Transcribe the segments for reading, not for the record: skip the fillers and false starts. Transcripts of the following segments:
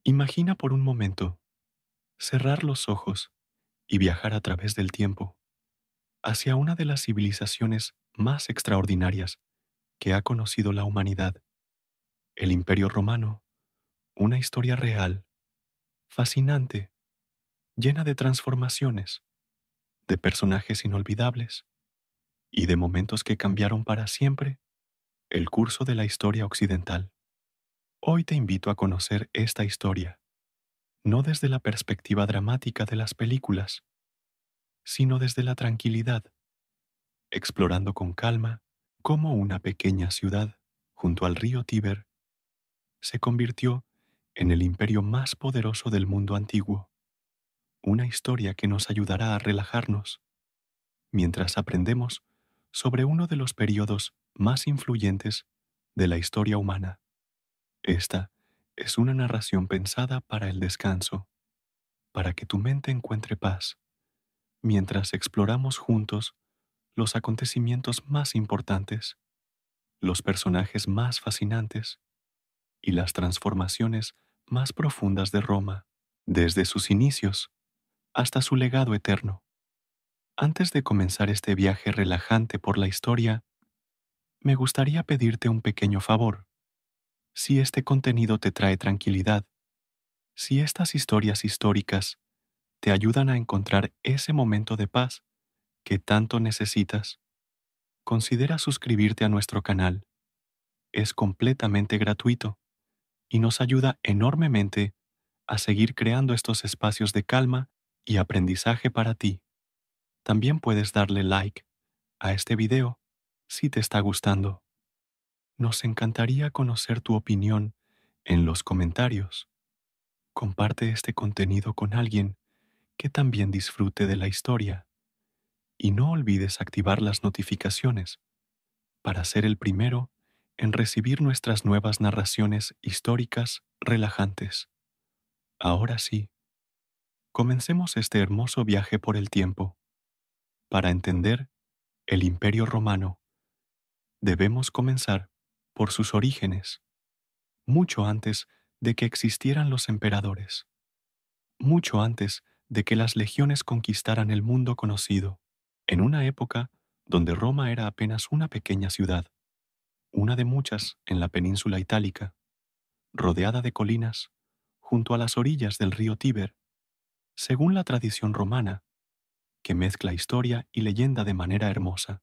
Imagina por un momento cerrar los ojos y viajar a través del tiempo hacia una de las civilizaciones más extraordinarias que ha conocido la humanidad, el Imperio Romano, una historia real, fascinante, llena de transformaciones, de personajes inolvidables y de momentos que cambiaron para siempre el curso de la historia occidental. Hoy te invito a conocer esta historia, no desde la perspectiva dramática de las películas, sino desde la tranquilidad, explorando con calma cómo una pequeña ciudad junto al río Tíber se convirtió en el imperio más poderoso del mundo antiguo, una historia que nos ayudará a relajarnos mientras aprendemos sobre uno de los periodos más influyentes de la historia humana. Esta es una narración pensada para el descanso, para que tu mente encuentre paz, mientras exploramos juntos los acontecimientos más importantes, los personajes más fascinantes y las transformaciones más profundas de Roma, desde sus inicios hasta su legado eterno. Antes de comenzar este viaje relajante por la historia, me gustaría pedirte un pequeño favor. Si este contenido te trae tranquilidad, si estas historias históricas te ayudan a encontrar ese momento de paz que tanto necesitas, considera suscribirte a nuestro canal. Es completamente gratuito y nos ayuda enormemente a seguir creando estos espacios de calma y aprendizaje para ti. También puedes darle like a este video si te está gustando. Nos encantaría conocer tu opinión en los comentarios. Comparte este contenido con alguien que también disfrute de la historia y no olvides activar las notificaciones para ser el primero en recibir nuestras nuevas narraciones históricas relajantes. Ahora sí, comencemos este hermoso viaje por el tiempo. Para entender el Imperio Romano, debemos comenzar por sus orígenes, mucho antes de que existieran los emperadores, mucho antes de que las legiones conquistaran el mundo conocido, en una época donde Roma era apenas una pequeña ciudad, una de muchas en la península itálica, rodeada de colinas, junto a las orillas del río Tíber. Según la tradición romana, que mezcla historia y leyenda de manera hermosa,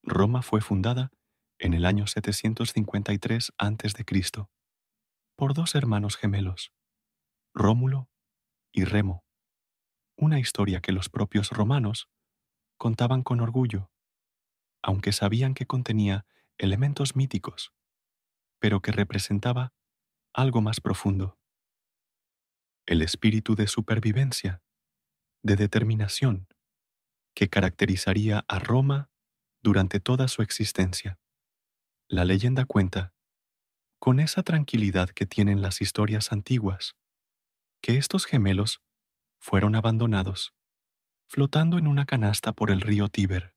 Roma fue fundada en el año 753 a.C. por dos hermanos gemelos, Rómulo y Remo, una historia que los propios romanos contaban con orgullo, aunque sabían que contenía elementos míticos, pero que representaba algo más profundo, el espíritu de supervivencia, de determinación, que caracterizaría a Roma durante toda su existencia. La leyenda cuenta, con esa tranquilidad que tienen las historias antiguas, que estos gemelos fueron abandonados, flotando en una canasta por el río Tíber,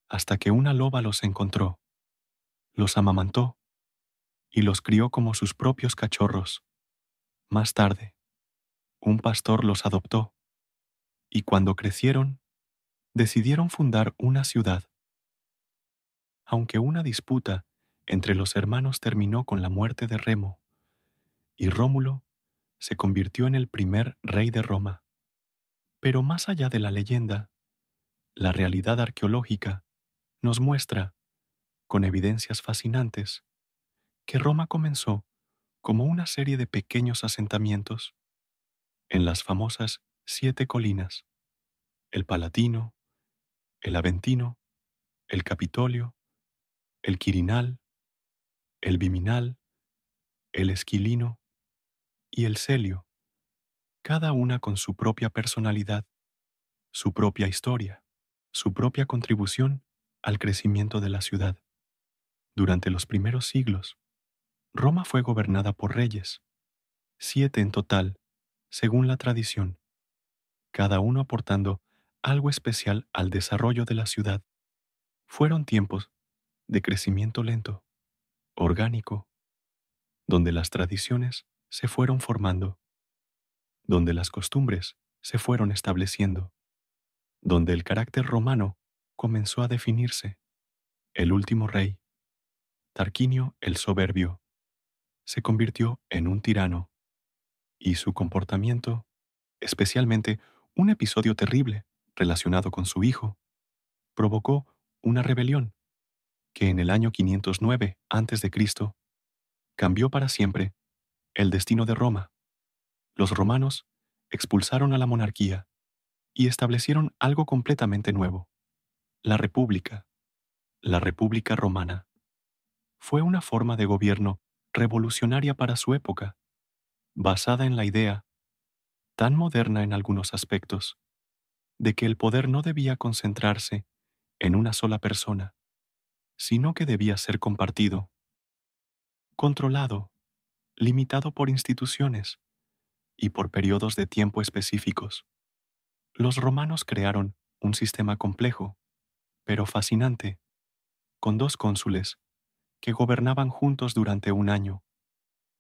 hasta que una loba los encontró, los amamantó y los crió como sus propios cachorros. Más tarde, un pastor los adoptó, y cuando crecieron, decidieron fundar una ciudad. Aunque una disputa entre los hermanos terminó con la muerte de Remo, y Rómulo se convirtió en el primer rey de Roma. Pero más allá de la leyenda, la realidad arqueológica nos muestra, con evidencias fascinantes, que Roma comenzó como una serie de pequeños asentamientos en las famosas 7 colinas: el Palatino, el Aventino, el Capitolio, el Quirinal, el Viminal, el Esquilino y el Celio, cada una con su propia personalidad, su propia historia, su propia contribución al crecimiento de la ciudad. Durante los primeros siglos, Roma fue gobernada por reyes, 7 en total, según la tradición, cada uno aportando algo especial al desarrollo de la ciudad. Fueron tiempos de crecimiento lento, orgánico, donde las tradiciones se fueron formando, donde las costumbres se fueron estableciendo, donde el carácter romano comenzó a definirse. El último rey, Tarquinio el Soberbio, se convirtió en un tirano, y su comportamiento, especialmente un episodio terrible relacionado con su hijo, provocó una rebelión que en el año 509 a.C. cambió para siempre el destino de Roma. Los romanos expulsaron a la monarquía y establecieron algo completamente nuevo, la República. La República Romana fue una forma de gobierno revolucionaria para su época, basada en la idea, tan moderna en algunos aspectos, de que el poder no debía concentrarse en una sola persona, sino que debía ser compartido, controlado, limitado por instituciones y por periodos de tiempo específicos. Los romanos crearon un sistema complejo, pero fascinante, con dos cónsules que gobernaban juntos durante un año,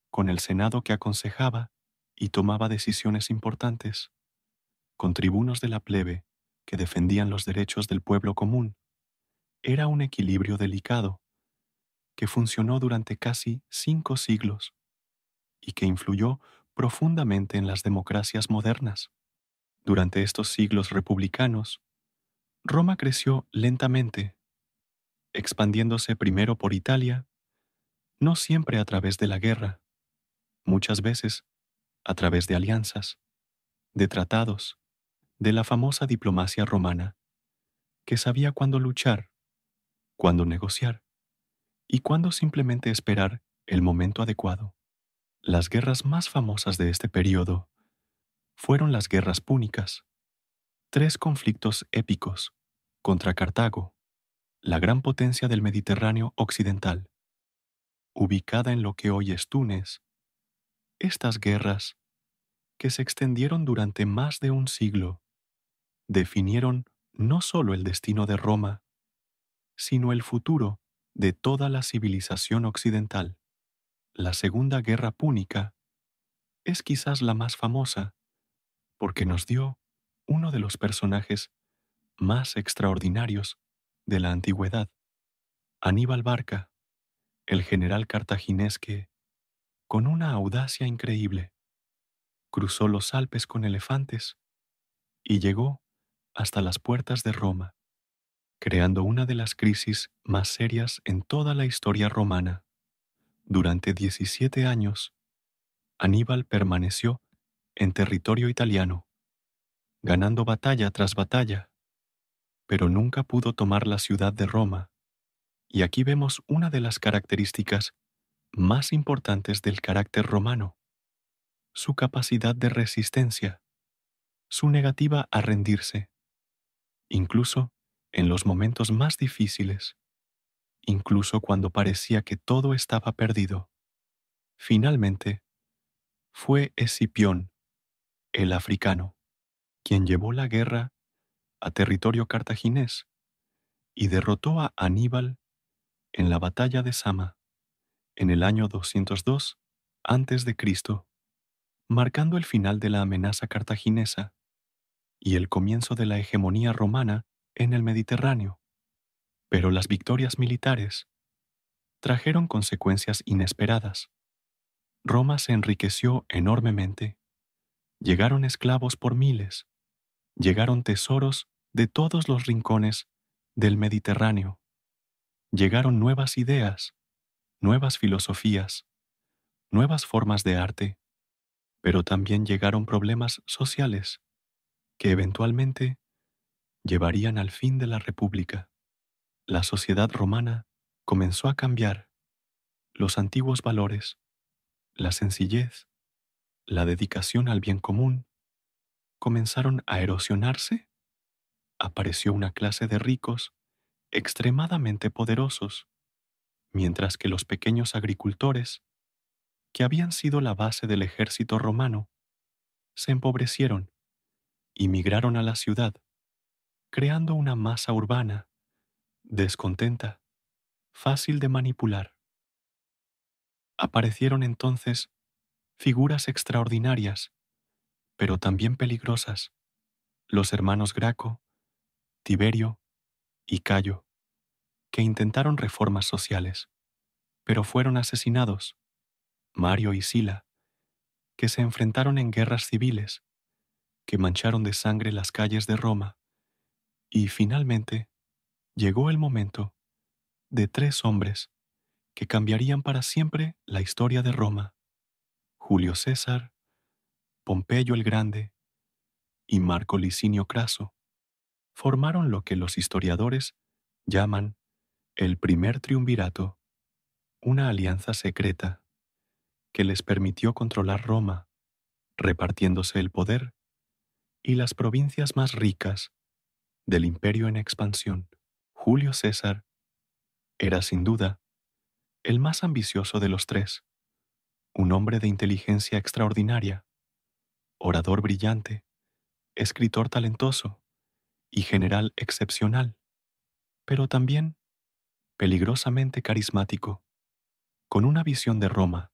con el Senado que aconsejaba y tomaba decisiones importantes, con tribunos de la plebe que defendían los derechos del pueblo común. Era un equilibrio delicado que funcionó durante casi 5 siglos y que influyó profundamente en las democracias modernas. Durante estos siglos republicanos, Roma creció lentamente, expandiéndose primero por Italia, no siempre a través de la guerra, muchas veces a través de alianzas, de tratados, de la famosa diplomacia romana, que sabía cuándo luchar, cuándo negociar y cuándo simplemente esperar el momento adecuado. Las guerras más famosas de este periodo fueron las guerras púnicas, 3 conflictos épicos contra Cartago, la gran potencia del Mediterráneo occidental, ubicada en lo que hoy es Túnez. Estas guerras, que se extendieron durante más de un siglo, definieron no solo el destino de Roma, sino el futuro de toda la civilización occidental. La Segunda Guerra Púnica es quizás la más famosa porque nos dio uno de los personajes más extraordinarios de la antigüedad, Aníbal Barca, el general cartaginés que, con una audacia increíble, cruzó los Alpes con elefantes y llegó hasta las puertas de Roma, creando una de las crisis más serias en toda la historia romana. Durante 17 años, Aníbal permaneció en territorio italiano, ganando batalla tras batalla, pero nunca pudo tomar la ciudad de Roma. Y aquí vemos una de las características más importantes del carácter romano, su capacidad de resistencia, su negativa a rendirse, incluso en los momentos más difíciles, incluso cuando parecía que todo estaba perdido. Finalmente, fue Escipión, el africano, quien llevó la guerra a territorio cartaginés y derrotó a Aníbal en la batalla de Sama en el año 202 a.C., marcando el final de la amenaza cartaginesa y el comienzo de la hegemonía romana en el Mediterráneo. Pero las victorias militares trajeron consecuencias inesperadas. Roma se enriqueció enormemente. Llegaron esclavos por miles. Llegaron tesoros de todos los rincones del Mediterráneo. Llegaron nuevas ideas, nuevas filosofías, nuevas formas de arte, pero también llegaron problemas sociales que eventualmente llevarían al fin de la República. La sociedad romana comenzó a cambiar. Los antiguos valores, la sencillez, la dedicación al bien común, comenzaron a erosionarse. Apareció una clase de ricos extremadamente poderosos, mientras que los pequeños agricultores, que habían sido la base del ejército romano, se empobrecieron y migraron a la ciudad, creando una masa urbana, descontenta, fácil de manipular. Aparecieron entonces figuras extraordinarias, pero también peligrosas, los hermanos Graco, Tiberio y Cayo, que intentaron reformas sociales, pero fueron asesinados, Mario y Sila, que se enfrentaron en guerras civiles, que mancharon de sangre las calles de Roma, y finalmente llegó el momento de tres hombres que cambiarían para siempre la historia de Roma: Julio César, Pompeyo el Grande y Marco Licinio Craso. Formaron lo que los historiadores llaman el primer triunvirato, una alianza secreta que les permitió controlar Roma, repartiéndose el poder y las provincias más ricas del imperio en expansión. Julio César era sin duda el más ambicioso de los tres, un hombre de inteligencia extraordinaria, orador brillante, escritor talentoso y general excepcional, pero también peligrosamente carismático, con una visión de Roma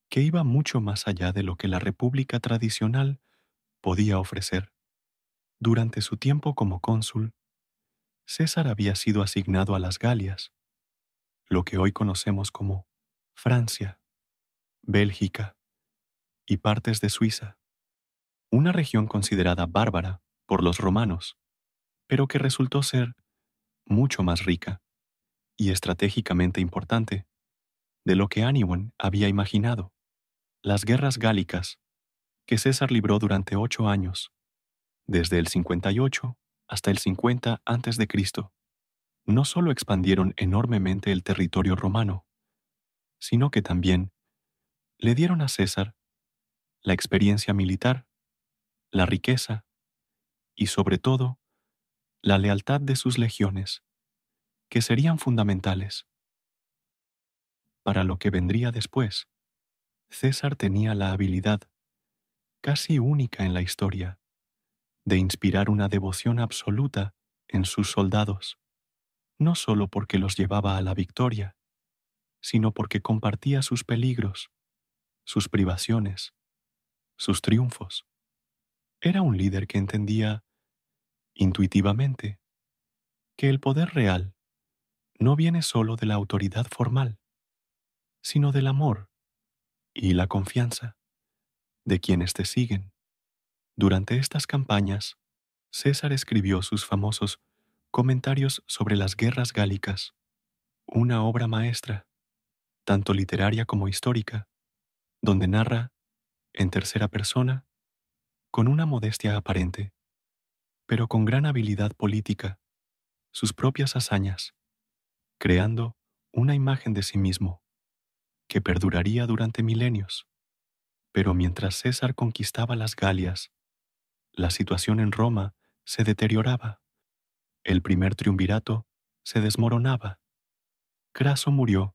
que iba mucho más allá de lo que la república tradicional podía ofrecer. Durante su tiempo como cónsul, César había sido asignado a las Galias, lo que hoy conocemos como Francia, Bélgica y partes de Suiza, una región considerada bárbara por los romanos, pero que resultó ser mucho más rica y estratégicamente importante de lo que Aniwan había imaginado. Las guerras gálicas, que César libró durante 8 años, desde el 58 hasta el 50 a.C., no solo expandieron enormemente el territorio romano, sino que también le dieron a César la experiencia militar, la riqueza y, sobre todo, la lealtad de sus legiones, que serían fundamentales para lo que vendría después. César tenía la habilidad, casi única en la historia, de inspirar una devoción absoluta en sus soldados, no solo porque los llevaba a la victoria, sino porque compartía sus peligros, sus privaciones, sus triunfos. Era un líder que entendía intuitivamente que el poder real no viene solo de la autoridad formal, sino del amor y la confianza de quienes te siguen. Durante estas campañas, César escribió sus famosos Comentarios sobre las guerras gálicas, una obra maestra, tanto literaria como histórica, donde narra, en tercera persona, con una modestia aparente, pero con gran habilidad política, sus propias hazañas, creando una imagen de sí mismo que perduraría durante milenios. Pero mientras César conquistaba las Galias, la situación en Roma se deterioraba. El primer triunvirato se desmoronaba. Craso murió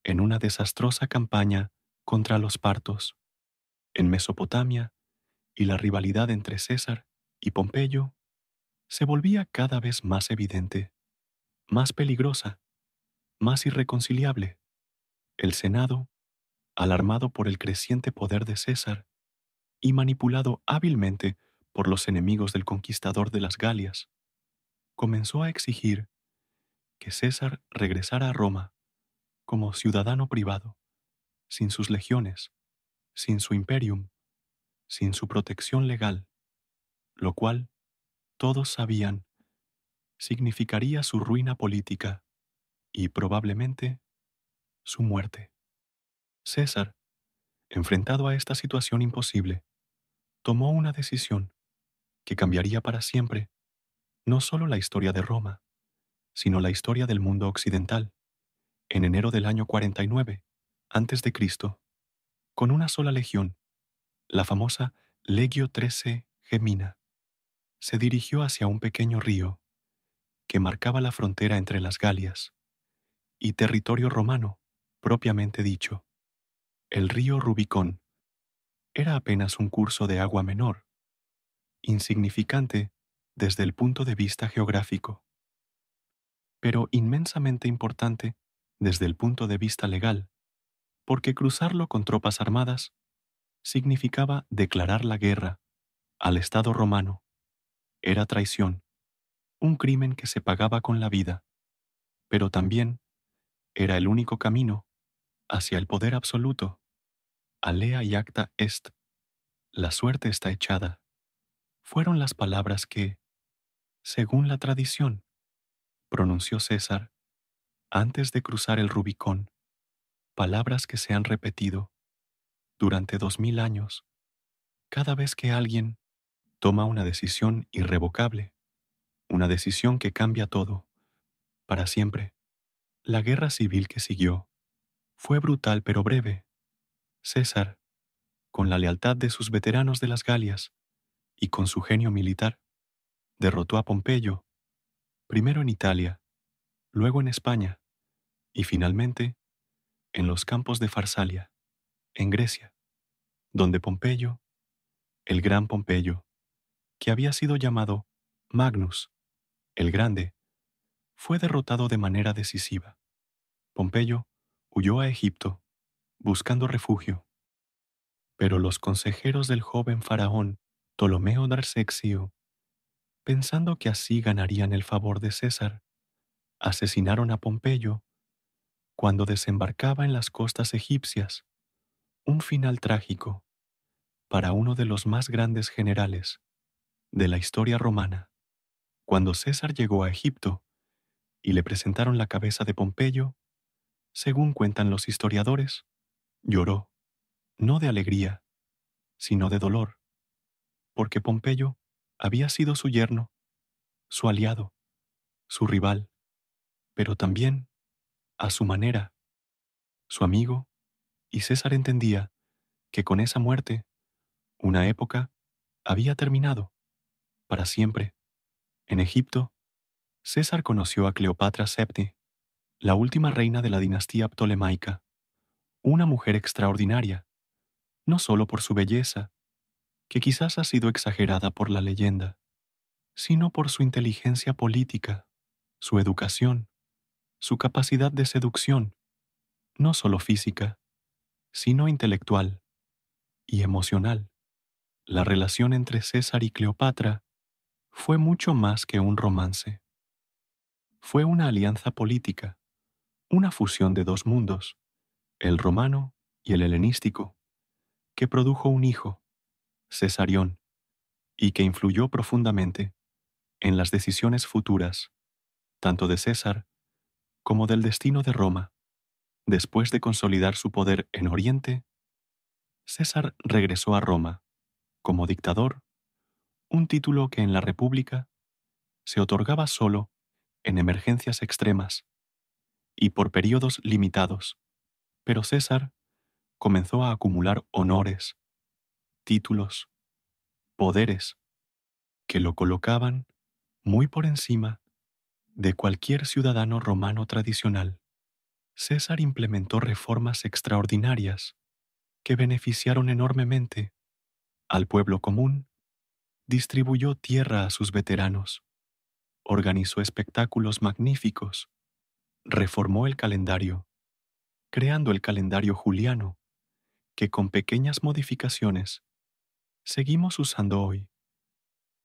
en una desastrosa campaña contra los partos en Mesopotamia, y la rivalidad entre César y Pompeyo se volvía cada vez más evidente, más peligrosa, más irreconciliable. El Senado, alarmado por el creciente poder de César y manipulado hábilmente por los enemigos del conquistador de las Galias, comenzó a exigir que César regresara a Roma como ciudadano privado, sin sus legiones, sin su imperium, sin su protección legal, lo cual, todos sabían, significaría su ruina política y probablemente su muerte. César, enfrentado a esta situación imposible, tomó una decisión que cambiaría para siempre no solo la historia de Roma, sino la historia del mundo occidental. En enero del año 49 antes de Cristo, con una sola legión, la famosa Legio XIII Gemina, se dirigió hacia un pequeño río que marcaba la frontera entre las Galias y territorio romano, propiamente dicho. El río Rubicón era apenas un curso de agua menor, insignificante desde el punto de vista geográfico, pero inmensamente importante desde el punto de vista legal, porque cruzarlo con tropas armadas significaba declarar la guerra al Estado romano. Era traición, un crimen que se pagaba con la vida, pero también era el único camino hacia el poder absoluto. Alea iacta est, la suerte está echada, fueron las palabras que, según la tradición, pronunció César antes de cruzar el Rubicón, palabras que se han repetido durante 2000 años cada vez que alguien toma una decisión irrevocable, una decisión que cambia todo, para siempre. La guerra civil que siguió fue brutal pero breve. César, con la lealtad de sus veteranos de las Galias y con su genio militar, derrotó a Pompeyo, primero en Italia, luego en España y finalmente en los campos de Farsalia, en Grecia, donde Pompeyo, el gran Pompeyo, que había sido llamado Magnus, el Grande, fue derrotado de manera decisiva. Pompeyo huyó a Egipto, buscando refugio, pero los consejeros del joven faraón Ptolomeo Darsexio, pensando que así ganarían el favor de César, asesinaron a Pompeyo cuando desembarcaba en las costas egipcias, un final trágico para uno de los más grandes generales de la historia romana. Cuando César llegó a Egipto y le presentaron la cabeza de Pompeyo, según cuentan los historiadores, lloró, no de alegría, sino de dolor, porque Pompeyo había sido su yerno, su aliado, su rival, pero también, a su manera, su amigo, y César entendía que con esa muerte, una época había terminado, para siempre. En Egipto, César conoció a Cleopatra Septi, la última reina de la dinastía ptolemaica, una mujer extraordinaria, no solo por su belleza, que quizás ha sido exagerada por la leyenda, sino por su inteligencia política, su educación, su capacidad de seducción, no solo física, sino intelectual y emocional. La relación entre César y Cleopatra fue mucho más que un romance. Fue una alianza política, una fusión de dos mundos, el romano y el helenístico, que produjo un hijo, Cesarión, y que influyó profundamente en las decisiones futuras, tanto de César como del destino de Roma. Después de consolidar su poder en Oriente, César regresó a Roma como dictador, un título que en la República se otorgaba solo en emergencias extremas y por periodos limitados. Pero César comenzó a acumular honores, títulos, poderes que lo colocaban muy por encima de cualquier ciudadano romano tradicional. César implementó reformas extraordinarias que beneficiaron enormemente al pueblo común, distribuyó tierra a sus veteranos, organizó espectáculos magníficos, reformó el calendario, creando el calendario juliano, que con pequeñas modificaciones seguimos usando hoy.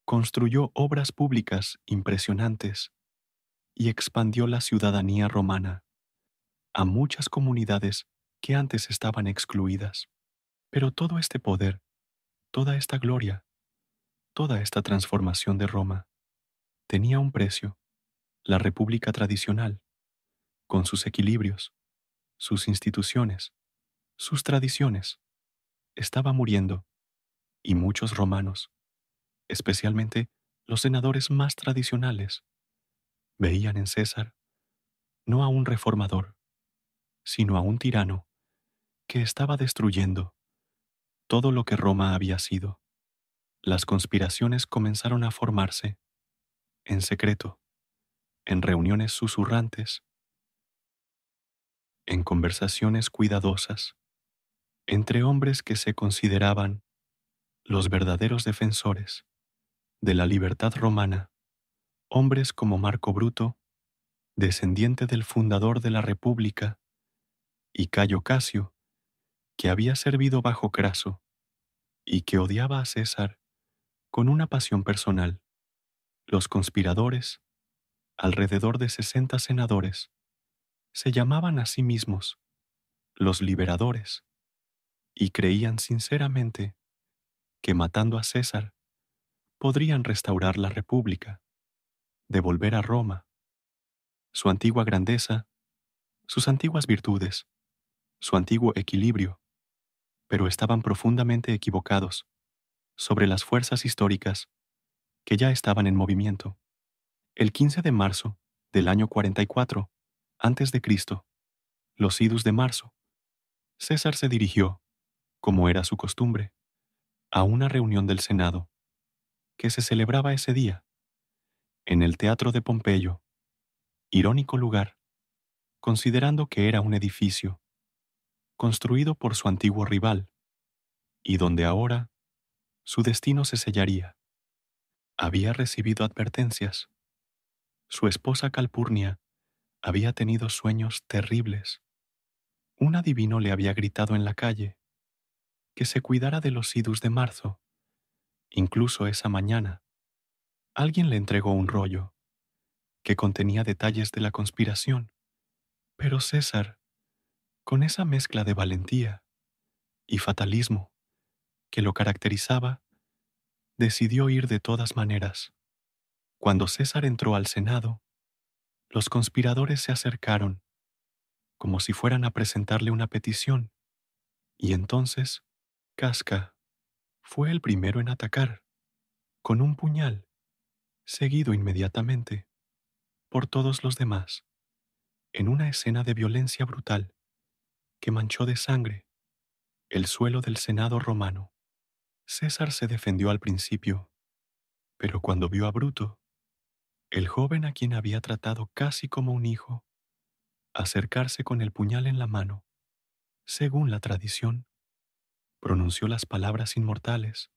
Construyó obras públicas impresionantes y expandió la ciudadanía romana a muchas comunidades que antes estaban excluidas. Pero todo este poder, toda esta gloria, toda esta transformación de Roma tenía un precio: la república tradicional, con sus equilibrios, sus instituciones, sus tradiciones, estaba muriendo, y muchos romanos, especialmente los senadores más tradicionales, veían en César no a un reformador, sino a un tirano que estaba destruyendo todo lo que Roma había sido. Las conspiraciones comenzaron a formarse, en secreto, en reuniones susurrantes, en conversaciones cuidadosas, entre hombres que se consideraban los verdaderos defensores de la libertad romana, hombres como Marco Bruto, descendiente del fundador de la República, y Cayo Casio, que había servido bajo Craso, y que odiaba a César con una pasión personal. Los conspiradores, alrededor de 60 senadores, se llamaban a sí mismos los liberadores y creían sinceramente que matando a César podrían restaurar la República, devolver a Roma su antigua grandeza, sus antiguas virtudes, su antiguo equilibrio, pero estaban profundamente equivocados sobre las fuerzas históricas que ya estaban en movimiento. El 15 de marzo del año 44 antes de Cristo, los idus de marzo, César se dirigió, como era su costumbre, a una reunión del Senado que se celebraba ese día en el Teatro de Pompeyo, irónico lugar, considerando que era un edificio construido por su antiguo rival y donde ahora su destino se sellaría. Había recibido advertencias. Su esposa Calpurnia había tenido sueños terribles. Un adivino le había gritado en la calle que se cuidara de los idus de marzo. Incluso esa mañana, alguien le entregó un rollo que contenía detalles de la conspiración. Pero César, con esa mezcla de valentía y fatalismo que lo caracterizaba, decidió ir de todas maneras. Cuando César entró al Senado, los conspiradores se acercaron, como si fueran a presentarle una petición, y entonces Casca fue el primero en atacar, con un puñal, seguido inmediatamente por todos los demás, en una escena de violencia brutal que manchó de sangre el suelo del Senado romano. César se defendió al principio, pero cuando vio a Bruto, el joven a quien había tratado casi como un hijo, acercarse con el puñal en la mano, según la tradición, pronunció las palabras inmortales: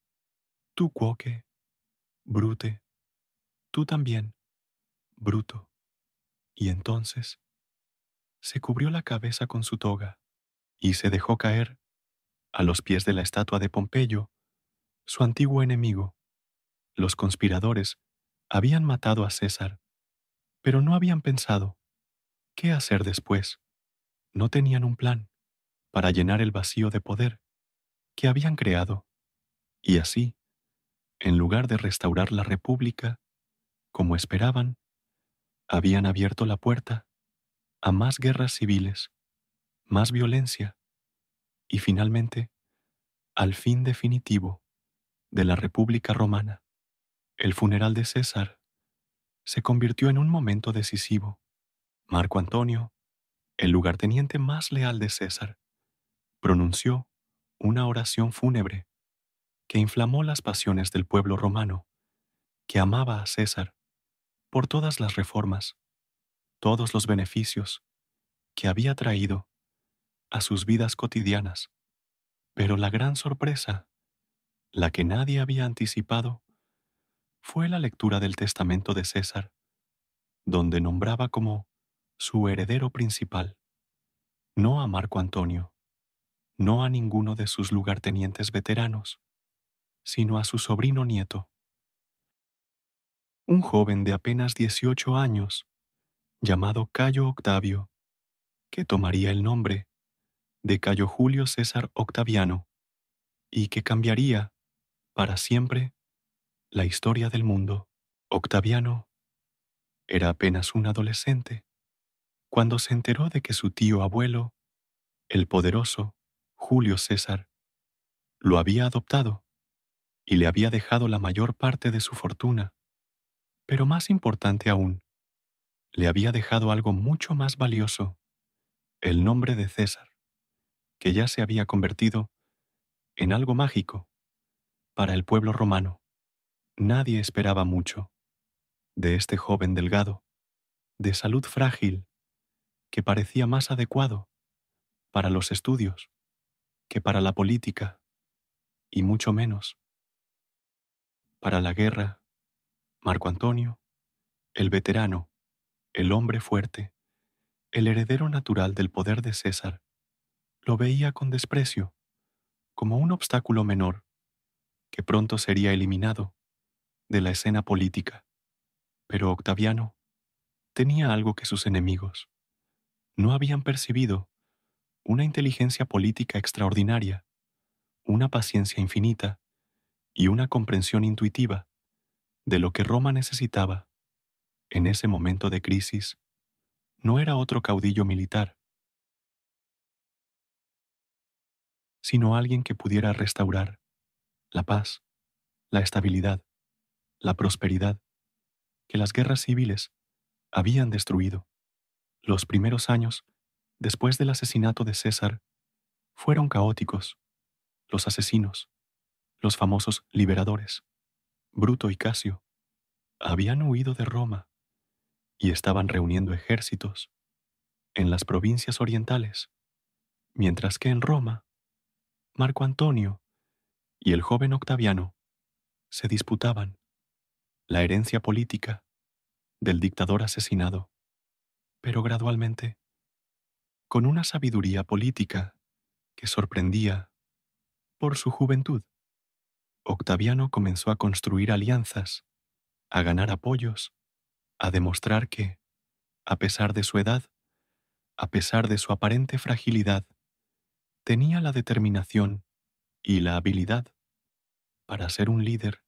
«Tu quoque, Brute, tú también, Bruto». Y entonces se cubrió la cabeza con su toga y se dejó caer a los pies de la estatua de Pompeyo, su antiguo enemigo. Los conspiradores habían matado a César, pero no habían pensado qué hacer después. No tenían un plan para llenar el vacío de poder que habían creado, y así, en lugar de restaurar la República, como esperaban, habían abierto la puerta a más guerras civiles, más violencia y finalmente al fin definitivo de la República Romana. El funeral de César se convirtió en un momento decisivo. Marco Antonio, el lugarteniente más leal de César, pronunció una oración fúnebre que inflamó las pasiones del pueblo romano, que amaba a César por todas las reformas, todos los beneficios que había traído a sus vidas cotidianas. Pero la gran sorpresa, la que nadie había anticipado, fue la lectura del testamento de César, donde nombraba como su heredero principal, no a Marco Antonio, no a ninguno de sus lugartenientes veteranos, sino a su sobrino nieto, un joven de apenas 18 años, llamado Cayo Octavio, que tomaría el nombre de Cayo Julio César Octaviano y que cambiaría para siempre la historia del mundo. Octaviano era apenas un adolescente cuando se enteró de que su tío abuelo, el poderoso Julio César, lo había adoptado y le había dejado la mayor parte de su fortuna. Pero más importante aún, le había dejado algo mucho más valioso: el nombre de César, que ya se había convertido en algo mágico para el pueblo romano. Nadie esperaba mucho de este joven delgado, de salud frágil, que parecía más adecuado para los estudios que para la política, y mucho menos para la guerra. Marco Antonio, el veterano, el hombre fuerte, el heredero natural del poder de César, lo veía con desprecio, como un obstáculo menor que pronto sería eliminado de la escena política. Pero Octaviano tenía algo que sus enemigos no habían percibido: una inteligencia política extraordinaria, una paciencia infinita y una comprensión intuitiva de lo que Roma necesitaba en ese momento de crisis. No era otro caudillo militar, sino alguien que pudiera restaurar la paz, la estabilidad, la prosperidad que las guerras civiles habían destruido. Los primeros años, después del asesinato de César, fueron caóticos. Los asesinos, los famosos liberadores, Bruto y Casio, habían huido de Roma y estaban reuniendo ejércitos en las provincias orientales, mientras que en Roma, Marco Antonio y el joven Octaviano se disputaban la herencia política del dictador asesinado. Pero gradualmente, con una sabiduría política que sorprendía por su juventud, Octaviano comenzó a construir alianzas, a ganar apoyos, a demostrar que, a pesar de su edad, a pesar de su aparente fragilidad, tenía la determinación y la habilidad para ser un líder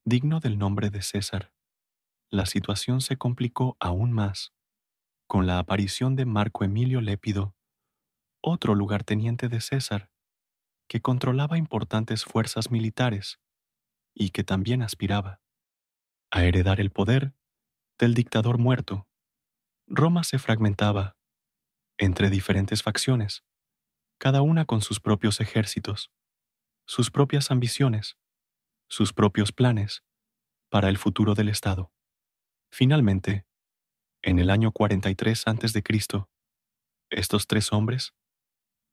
digno del nombre de César. La situación se complicó aún más con la aparición de Marco Emilio Lépido, otro lugarteniente de César, que controlaba importantes fuerzas militares y que también aspiraba a heredar el poder del dictador muerto. Roma se fragmentaba entre diferentes facciones, cada una con sus propios ejércitos, sus propias ambiciones, sus propios planes para el futuro del Estado. Finalmente, en el año 43 a.C., estos tres hombres,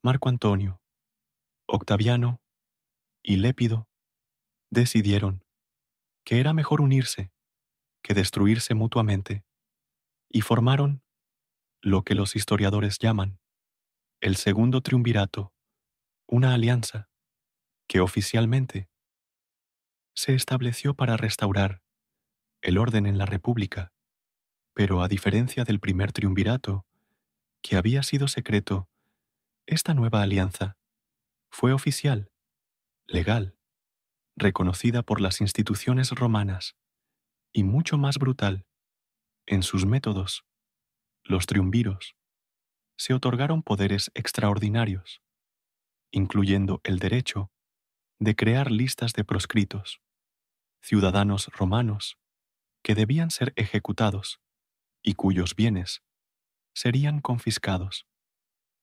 Marco Antonio, Octaviano y Lépido, decidieron que era mejor unirse que destruirse mutuamente, y formaron lo que los historiadores llaman el Segundo Triunvirato, una alianza que oficialmente se estableció para restaurar el orden en la República, pero a diferencia del primer triunvirato, que había sido secreto, esta nueva alianza fue oficial, legal, reconocida por las instituciones romanas y mucho más brutal en sus métodos. Los triunviros se otorgaron poderes extraordinarios, incluyendo el derecho de crear listas de proscritos, ciudadanos romanos que debían ser ejecutados y cuyos bienes serían confiscados.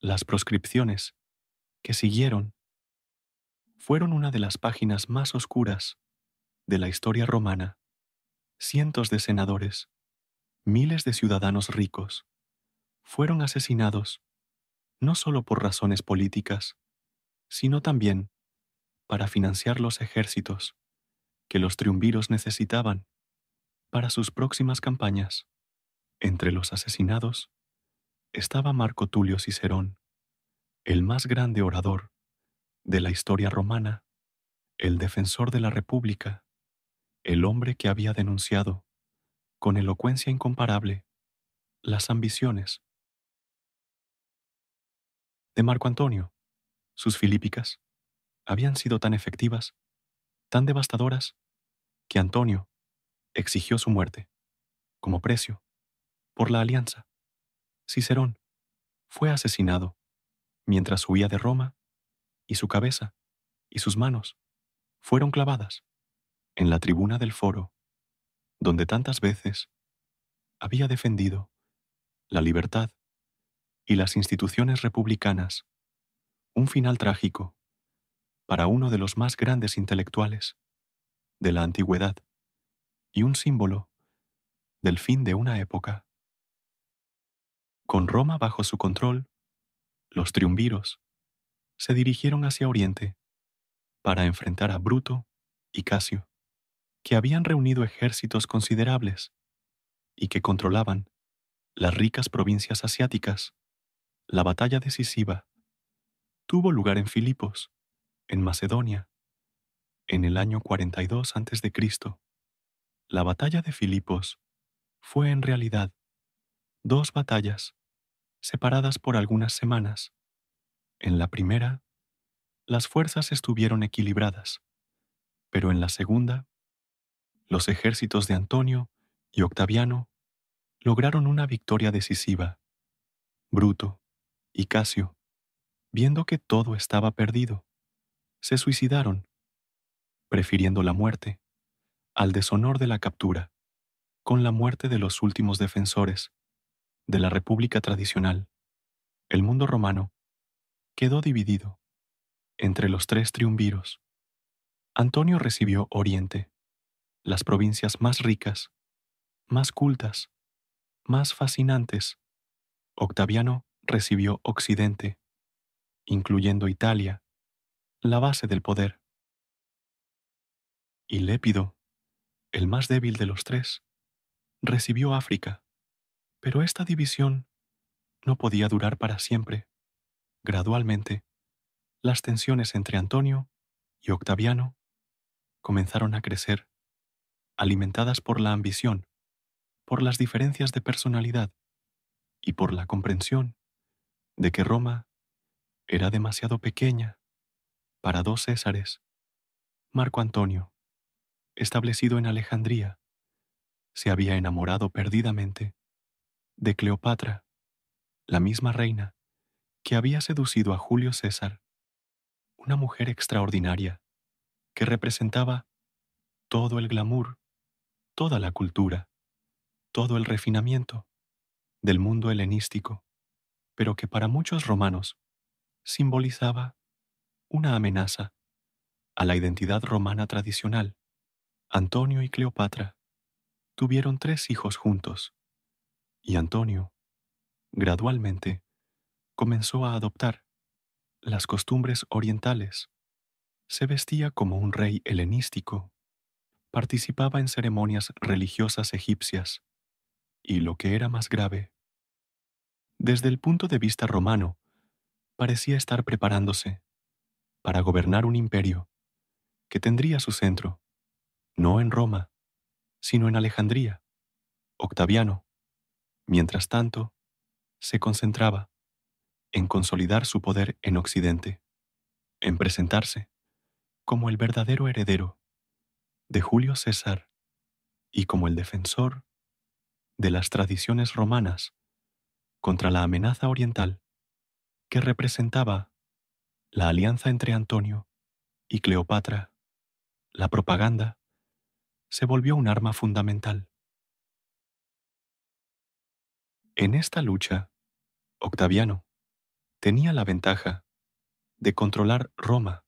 Las proscripciones que siguieron fueron una de las páginas más oscuras de la historia romana. Cientos de senadores, miles de ciudadanos ricos, fueron asesinados no solo por razones políticas, sino también para financiar los ejércitos que los triunviros necesitaban para sus próximas campañas. Entre los asesinados estaba Marco Tulio Cicerón, el más grande orador de la historia romana, el defensor de la República, el hombre que había denunciado, con elocuencia incomparable, las ambiciones de Marco Antonio. Sus filípicas habían sido tan efectivas, tan devastadoras, que Antonio exigió su muerte, como precio, por la alianza. Cicerón fue asesinado mientras huía de Roma, y su cabeza y sus manos fueron clavadas en la tribuna del foro, donde tantas veces había defendido la libertad y las instituciones republicanas. Un final trágico para uno de los más grandes intelectuales de la antigüedad y un símbolo del fin de una época. Con Roma bajo su control, los triunviros se dirigieron hacia Oriente para enfrentar a Bruto y Casio, que habían reunido ejércitos considerables y que controlaban las ricas provincias asiáticas. La batalla decisiva tuvo lugar en Filipos, en Macedonia, En el año 42 a.C., la batalla de Filipos fue en realidad dos batallas separadas por algunas semanas. En la primera, las fuerzas estuvieron equilibradas, pero en la segunda, los ejércitos de Antonio y Octaviano lograron una victoria decisiva. Bruto y Casio, viendo que todo estaba perdido, se suicidaron, prefiriendo la muerte al deshonor de la captura. Con la muerte de los últimos defensores de la República tradicional, el mundo romano quedó dividido entre los tres triunviros. Antonio recibió Oriente, las provincias más ricas, más cultas, más fascinantes. Octaviano recibió Occidente, incluyendo Italia, la base del poder. Y Lépido, el más débil de los tres, recibió África. Pero esta división no podía durar para siempre. Gradualmente, las tensiones entre Antonio y Octaviano comenzaron a crecer, alimentadas por la ambición, por las diferencias de personalidad y por la comprensión de que Roma era demasiado pequeña para dos Césares. Marco Antonio, establecido en Alejandría, se había enamorado perdidamente de Cleopatra, la misma reina que había seducido a Julio César, una mujer extraordinaria que representaba todo el glamour, toda la cultura, todo el refinamiento del mundo helenístico, pero que para muchos romanos simbolizaba una amenaza a la identidad romana tradicional. Antonio y Cleopatra tuvieron 3 hijos juntos, y Antonio, gradualmente, comenzó a adoptar las costumbres orientales. Se vestía como un rey helenístico, participaba en ceremonias religiosas egipcias, y lo que era más grave, desde el punto de vista romano, parecía estar preparándose para gobernar un imperio que tendría su centro, no en Roma, sino en Alejandría. Octaviano, mientras tanto, se concentraba en consolidar su poder en Occidente, en presentarse como el verdadero heredero de Julio César y como el defensor de las tradiciones romanas contra la amenaza oriental que representaba la alianza entre Antonio y Cleopatra. La propaganda se volvió un arma fundamental. En esta lucha, Octaviano tenía la ventaja de controlar Roma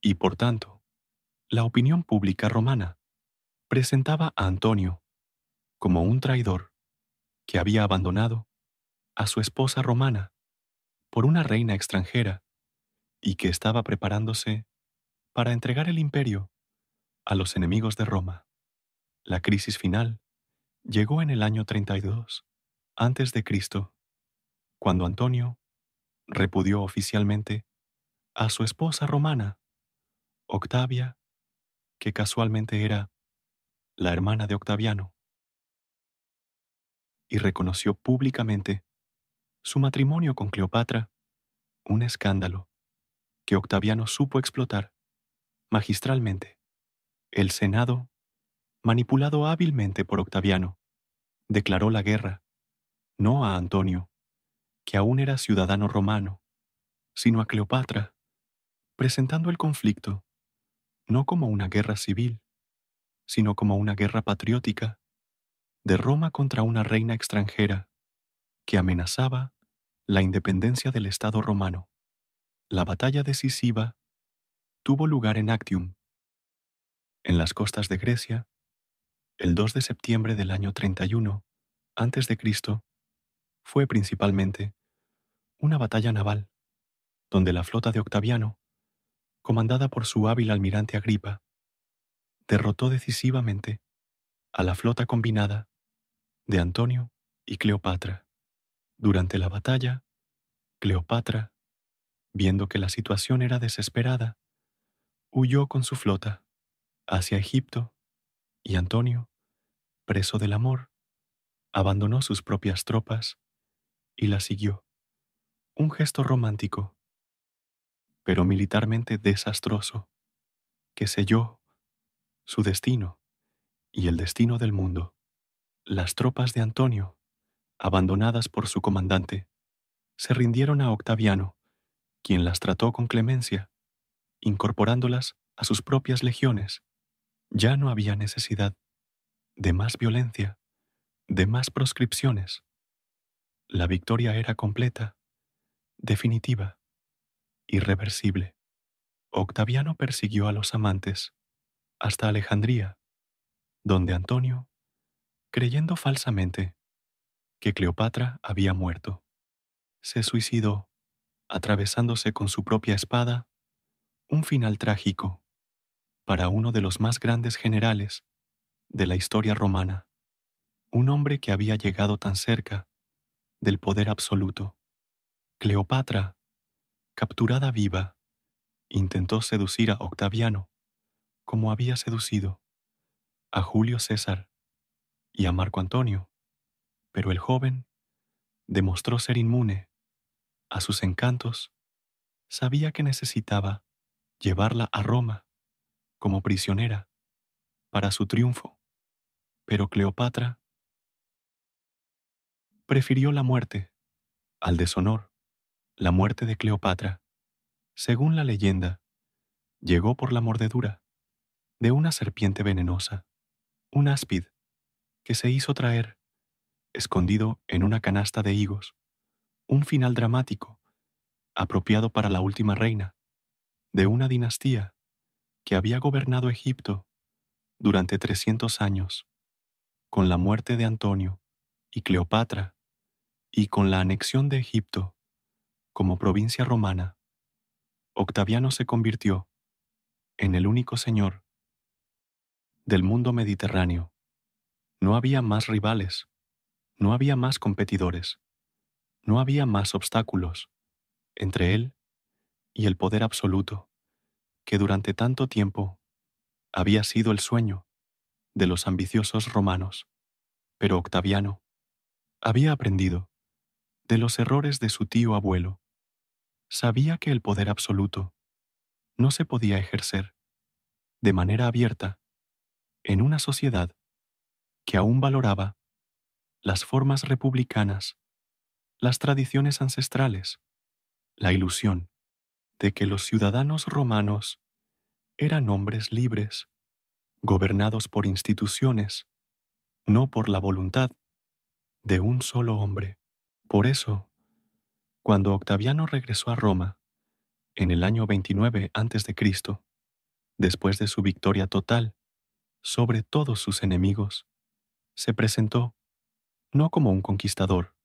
y, por tanto, la opinión pública romana presentaba a Antonio como un traidor que había abandonado a su esposa romana por una reina extranjera y que estaba preparándose para entregar el imperio a los enemigos de Roma. La crisis final llegó en el año 32 antes de Cristo, cuando Antonio repudió oficialmente a su esposa romana, Octavia, que casualmente era la hermana de Octaviano, y reconoció públicamente su matrimonio con Cleopatra, un escándalo que Octaviano supo explotar magistralmente. El Senado, manipulado hábilmente por Octaviano, declaró la guerra, no a Antonio, que aún era ciudadano romano, sino a Cleopatra, presentando el conflicto no como una guerra civil, sino como una guerra patriótica de Roma contra una reina extranjera que amenazaba la independencia del Estado romano. La batalla decisiva tuvo lugar en Actium, en las costas de Grecia, el 2 de septiembre del año 31 antes de Cristo. Fue principalmente una batalla naval, donde la flota de Octaviano, comandada por su hábil almirante Agripa, derrotó decisivamente a la flota combinada de Antonio y Cleopatra. Durante la batalla, Cleopatra, viendo que la situación era desesperada, huyó con su flota hacia Egipto y Antonio, preso del amor, abandonó sus propias tropas y la siguió. Un gesto romántico, pero militarmente desastroso, que selló su destino y el destino del mundo. Las tropas de Antonio, abandonadas por su comandante, se rindieron a Octaviano, quien las trató con clemencia, incorporándolas a sus propias legiones. Ya no había necesidad de más violencia, de más proscripciones. La victoria era completa, definitiva, irreversible. Octaviano persiguió a los amantes hasta Alejandría, donde Antonio, creyendo falsamente que Cleopatra había muerto, se suicidó, atravesándose con su propia espada, un final trágico para uno de los más grandes generales de la historia romana, un hombre que había llegado tan cerca del poder absoluto. Cleopatra, capturada viva, intentó seducir a Octaviano como había seducido a Julio César y a Marco Antonio, pero el joven demostró ser inmune a sus encantos. Sabía que necesitaba llevarla a Roma como prisionera para su triunfo, pero Cleopatra prefirió la muerte al deshonor. La muerte de Cleopatra, según la leyenda, llegó por la mordedura de una serpiente venenosa, un áspid que se hizo traer, escondido en una canasta de higos, un final dramático, apropiado para la última reina de una dinastía que había gobernado Egipto durante 300 años. Con la muerte de Antonio y Cleopatra, y con la anexión de Egipto como provincia romana, Octaviano se convirtió en el único señor del mundo mediterráneo. No había más rivales, no había más competidores, no había más obstáculos entre él y el poder absoluto que durante tanto tiempo había sido el sueño de los ambiciosos romanos. Pero Octaviano había aprendido de los errores de su tío abuelo. Sabía que el poder absoluto no se podía ejercer de manera abierta en una sociedad que aún valoraba las formas republicanas, las tradiciones ancestrales, la ilusión de que los ciudadanos romanos eran hombres libres, gobernados por instituciones, no por la voluntad de un solo hombre. Por eso, cuando Octaviano regresó a Roma en el año 29 a.C., después de su victoria total sobre todos sus enemigos, se presentó no como un conquistador,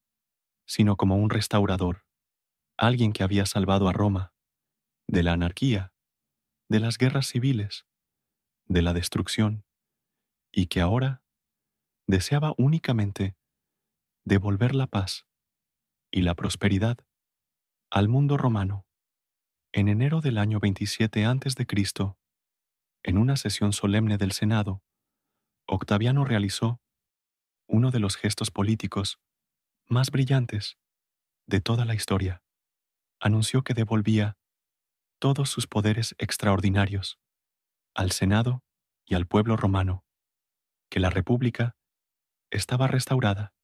sino como un restaurador, alguien que había salvado a Roma de la anarquía, de las guerras civiles, de la destrucción, y que ahora deseaba únicamente devolver la paz y la prosperidad al mundo romano. En enero del año 27 a.C., en una sesión solemne del Senado, Octaviano realizó uno de los gestos políticos más brillantes de toda la historia. Anunció que devolvía todos sus poderes extraordinarios al Senado y al pueblo romano, que la República estaba restaurada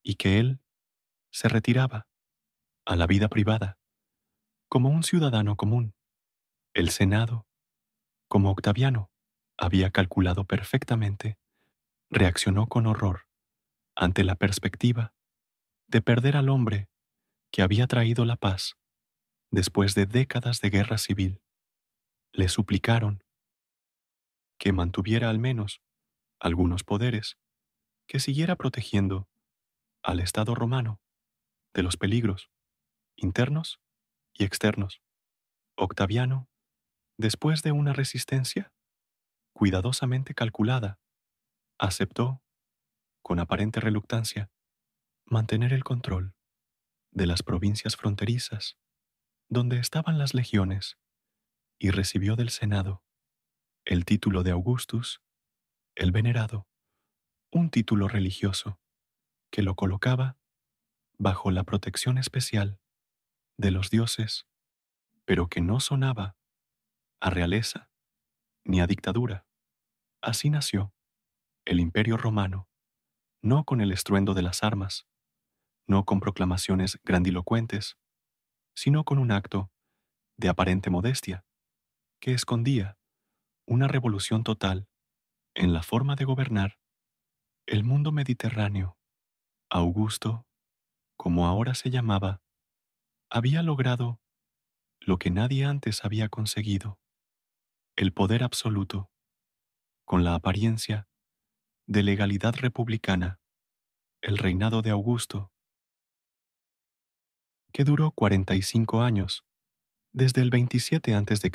y que él se retiraba a la vida privada como un ciudadano común. El Senado, como Octaviano había calculado perfectamente, reaccionó con horror ante la perspectiva de perder al hombre que había traído la paz después de décadas de guerra civil. Le suplicaron que mantuviera al menos algunos poderes, que siguiera protegiendo al Estado romano de los peligros internos y externos. Octaviano, después de una resistencia cuidadosamente calculada, aceptó, con aparente reluctancia, mantener el control de las provincias fronterizas donde estaban las legiones y recibió del Senado el título de Augustus, el Venerado, un título religioso que lo colocaba bajo la protección especial de los dioses, pero que no sonaba a realeza ni a dictadura. Así nació el Imperio Romano, no con el estruendo de las armas, no con proclamaciones grandilocuentes, sino con un acto de aparente modestia que escondía una revolución total en la forma de gobernar el mundo mediterráneo. Augusto, como ahora se llamaba, había logrado lo que nadie antes había conseguido: el poder absoluto, con la apariencia de legalidad republicana. El reinado de Augusto, que duró 45 años, desde el 27 a.C.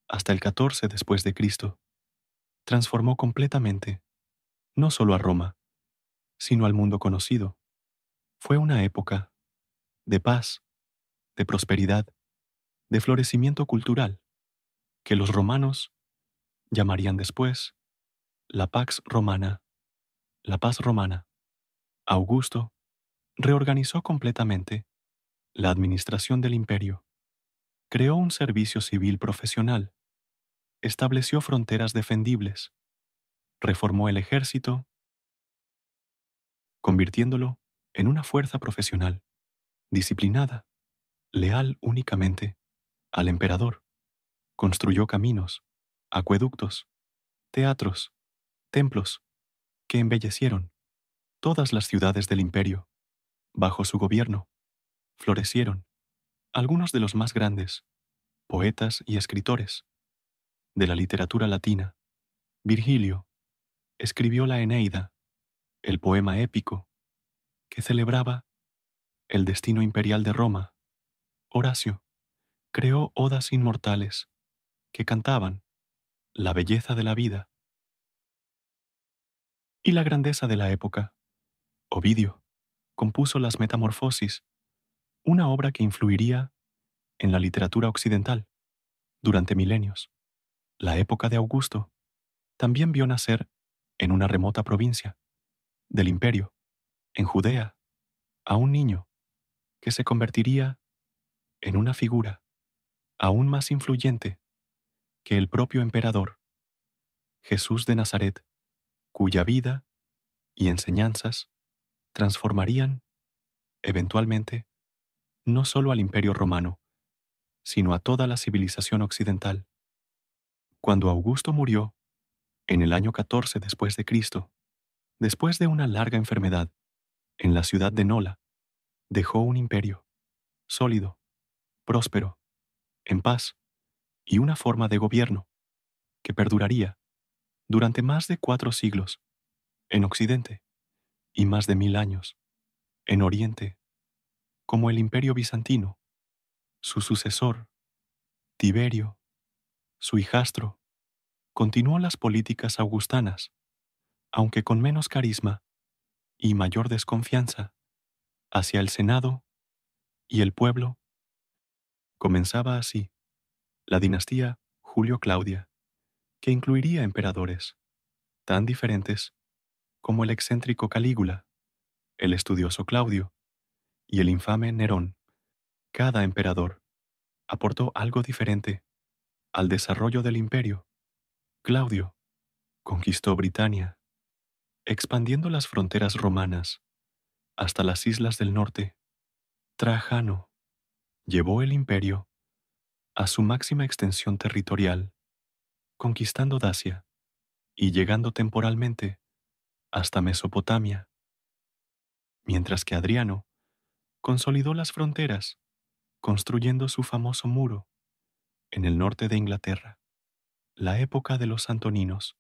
hasta el 14 después de Cristo, transformó completamente no solo a Roma, sino al mundo conocido. Fue una época de paz, de prosperidad, de florecimiento cultural, que los romanos llamarían después la Pax Romana, la paz romana. Augusto reorganizó completamente la administración del imperio, creó un servicio civil profesional, estableció fronteras defendibles, reformó el ejército, convirtiéndolo en una fuerza profesional, disciplinada, leal únicamente al emperador. Construyó caminos, acueductos, teatros, templos, que embellecieron todas las ciudades del imperio. Bajo su gobierno, florecieron algunos de los más grandes poetas y escritores de la literatura latina. Virgilio escribió la Eneida, el poema épico que celebraba el destino imperial de Roma. Horacio creó odas inmortales que cantaban la belleza de la vida y la grandeza de la época. Ovidio compuso las Metamorfosis, una obra que influiría en la literatura occidental durante milenios. La época de Augusto también vio nacer en una remota provincia del imperio, en Judea, a un niño que se convertiría en una figura aún más influyente que el propio emperador, Jesús de Nazaret, cuya vida y enseñanzas transformarían, eventualmente, no solo al imperio romano, sino a toda la civilización occidental. Cuando Augusto murió, en el año 14 después de Cristo, después de una larga enfermedad, en la ciudad de Nola, dejó un imperio sólido, próspero, en paz y una forma de gobierno que perduraría durante más de 4 siglos en Occidente y más de 1000 años en Oriente, como el Imperio Bizantino. Su sucesor, Tiberio, su hijastro, continuó las políticas augustanas, aunque con menos carisma y mayor desconfianza hacia el Senado y el pueblo. Comenzaba así la dinastía Julio-Claudia, que incluiría emperadores tan diferentes como el excéntrico Calígula, el estudioso Claudio y el infame Nerón. Cada emperador aportó algo diferente al desarrollo del imperio. Claudio conquistó Britania, expandiendo las fronteras romanas hasta las islas del norte. Trajano llevó el imperio a su máxima extensión territorial, conquistando Dacia y llegando temporalmente hasta Mesopotamia, mientras que Adriano consolidó las fronteras, construyendo su famoso muro en el norte de Inglaterra. La época de los Antoninos,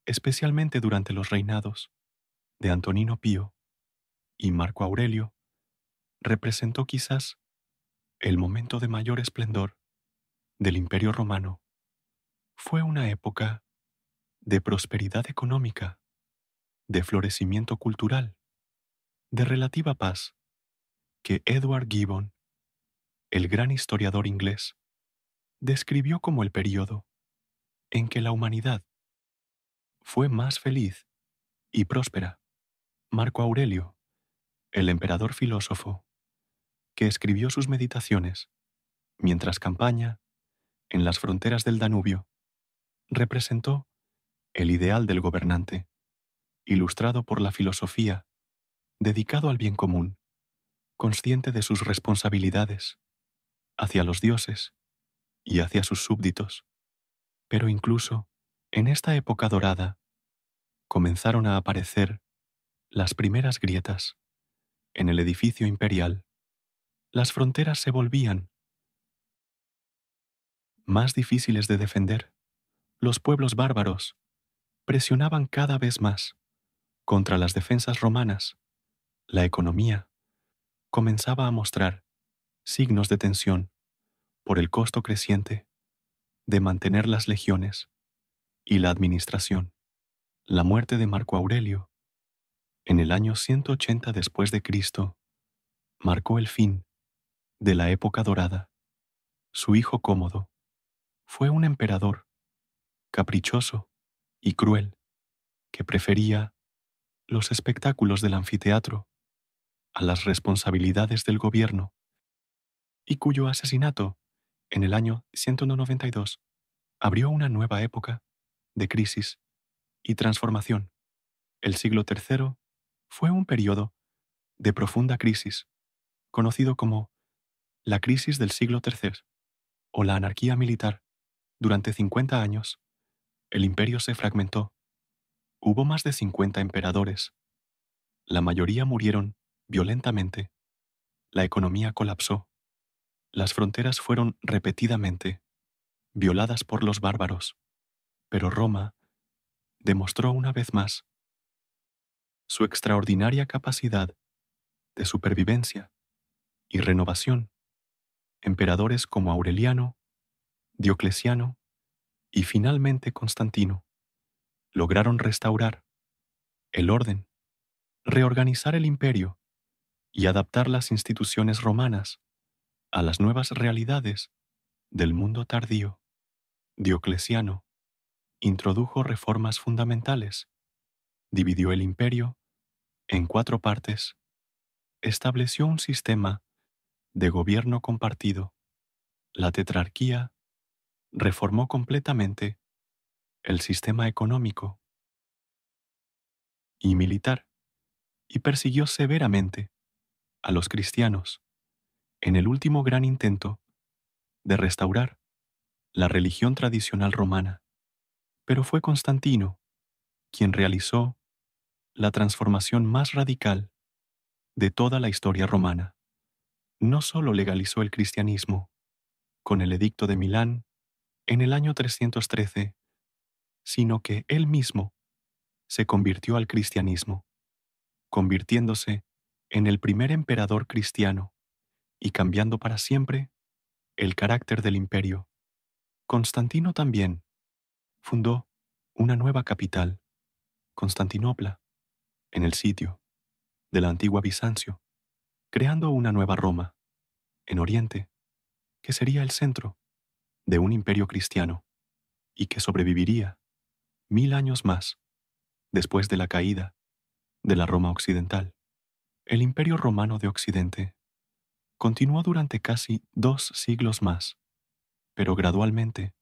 especialmente durante los reinados de Antonino Pío y Marco Aurelio, representó quizás el momento de mayor esplendor del Imperio Romano. Fue una época de prosperidad económica, de florecimiento cultural, de relativa paz, que Edward Gibbon, el gran historiador inglés, describió como el período en que la humanidad fue más feliz y próspera. Marco Aurelio, el emperador filósofo, que escribió sus meditaciones mientras campaña en las fronteras del Danubio, representó el ideal del gobernante, ilustrado por la filosofía, dedicado al bien común, consciente de sus responsabilidades hacia los dioses y hacia sus súbditos. Pero incluso en esta época dorada comenzaron a aparecer las primeras grietas en el edificio imperial. Las fronteras se volvían más difíciles de defender. Los pueblos bárbaros presionaban cada vez más contra las defensas romanas. La economía comenzaba a mostrar signos de tensión por el costo creciente de mantener las legiones y la administración. La muerte de Marco Aurelio, en el año 180 después de Cristo, marcó el fin de la época dorada. Su hijo Cómodo fue un emperador caprichoso y cruel que prefería los espectáculos del anfiteatro a las responsabilidades del gobierno y cuyo asesinato en el año 192 abrió una nueva época de crisis y transformación. El siglo III fue un periodo de profunda crisis, conocido como la crisis del siglo III o la anarquía militar. Durante 50 años, el imperio se fragmentó. Hubo más de 50 emperadores. La mayoría murieron violentamente. La economía colapsó. Las fronteras fueron repetidamente violadas por los bárbaros. Pero Roma demostró una vez más su extraordinaria capacidad de supervivencia y renovación. Emperadores como Aureliano, Diocleciano y finalmente Constantino lograron restaurar el orden, reorganizar el imperio y adaptar las instituciones romanas a las nuevas realidades del mundo tardío. Diocleciano introdujo reformas fundamentales, dividió el imperio en 4 partes, estableció un sistema de gobierno compartido, la tetrarquía, reformó completamente el sistema económico y militar y persiguió severamente a los cristianos en el último gran intento de restaurar la religión tradicional romana. Pero fue Constantino quien realizó la transformación más radical de toda la historia romana. No solo legalizó el cristianismo con el Edicto de Milán en el año 313, sino que él mismo se convirtió al cristianismo, convirtiéndose en el primer emperador cristiano y cambiando para siempre el carácter del imperio. Constantino también fundó una nueva capital, Constantinopla, en el sitio de la antigua Bizancio, creando una nueva Roma, en Oriente, que sería el centro de un imperio cristiano y que sobreviviría 1000 años más después de la caída de la Roma occidental. El imperio romano de Occidente continuó durante casi 2 siglos más, pero gradualmente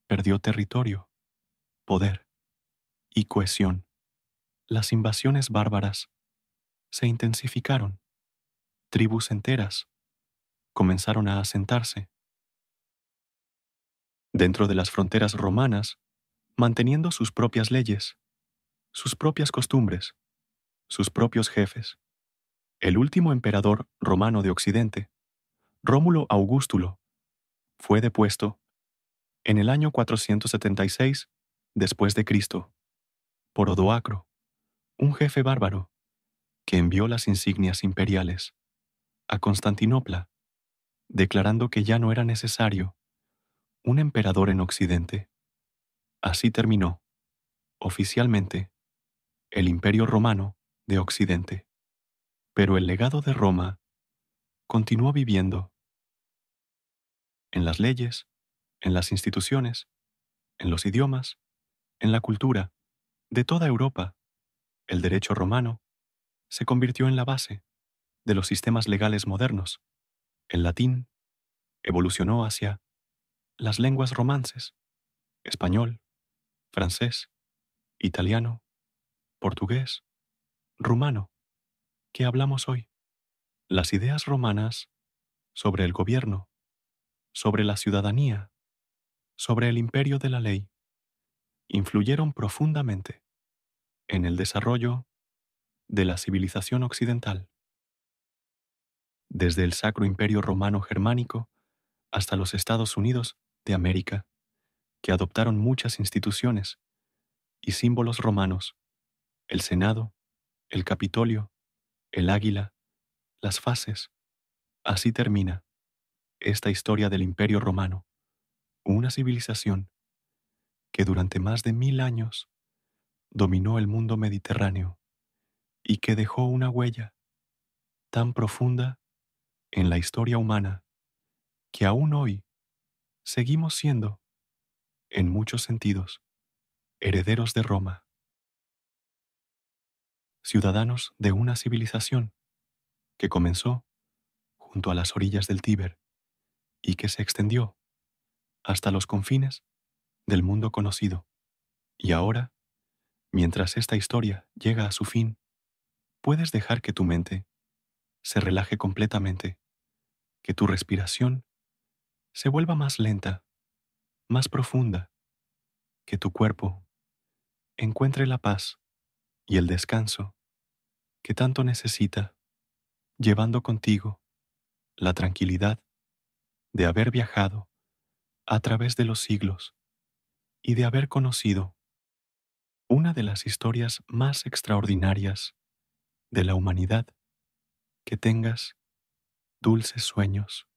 perdió territorio, poder y cohesión. Las invasiones bárbaras se intensificaron. Tribus enteras comenzaron a asentarse dentro de las fronteras romanas, manteniendo sus propias leyes, sus propias costumbres, sus propios jefes. El último emperador romano de Occidente, Rómulo Augustulo, fue depuesto en el año 476 después de Cristo por Odoacro, un jefe bárbaro que envió las insignias imperiales a Constantinopla, declarando que ya no era necesario un emperador en Occidente. Así terminó, oficialmente, el Imperio Romano de Occidente. Pero el legado de Roma continuó viviendo en las leyes en las instituciones, en los idiomas, en la cultura de toda Europa. El derecho romano se convirtió en la base de los sistemas legales modernos. El latín evolucionó hacia las lenguas romances, español, francés, italiano, portugués, rumano, que hablamos hoy. Las ideas romanas sobre el gobierno, sobre la ciudadanía, sobre el imperio de la ley, influyeron profundamente en el desarrollo de la civilización occidental, desde el Sacro Imperio Romano Germánico hasta los Estados Unidos de América, que adoptaron muchas instituciones y símbolos romanos: el Senado, el Capitolio, el águila, las fases. Así termina esta historia del Imperio Romano, una civilización que durante más de 1000 años dominó el mundo mediterráneo y que dejó una huella tan profunda en la historia humana que aún hoy seguimos siendo, en muchos sentidos, herederos de Roma, ciudadanos de una civilización que comenzó junto a las orillas del Tíber y que se extendió hasta los confines del mundo conocido. Y ahora, mientras esta historia llega a su fin, puedes dejar que tu mente se relaje completamente, que tu respiración se vuelva más lenta, más profunda, que tu cuerpo encuentre la paz y el descanso que tanto necesita, llevando contigo la tranquilidad de haber viajado a través de los siglos y de haber conocido una de las historias más extraordinarias de la humanidad. Que tengas dulces sueños.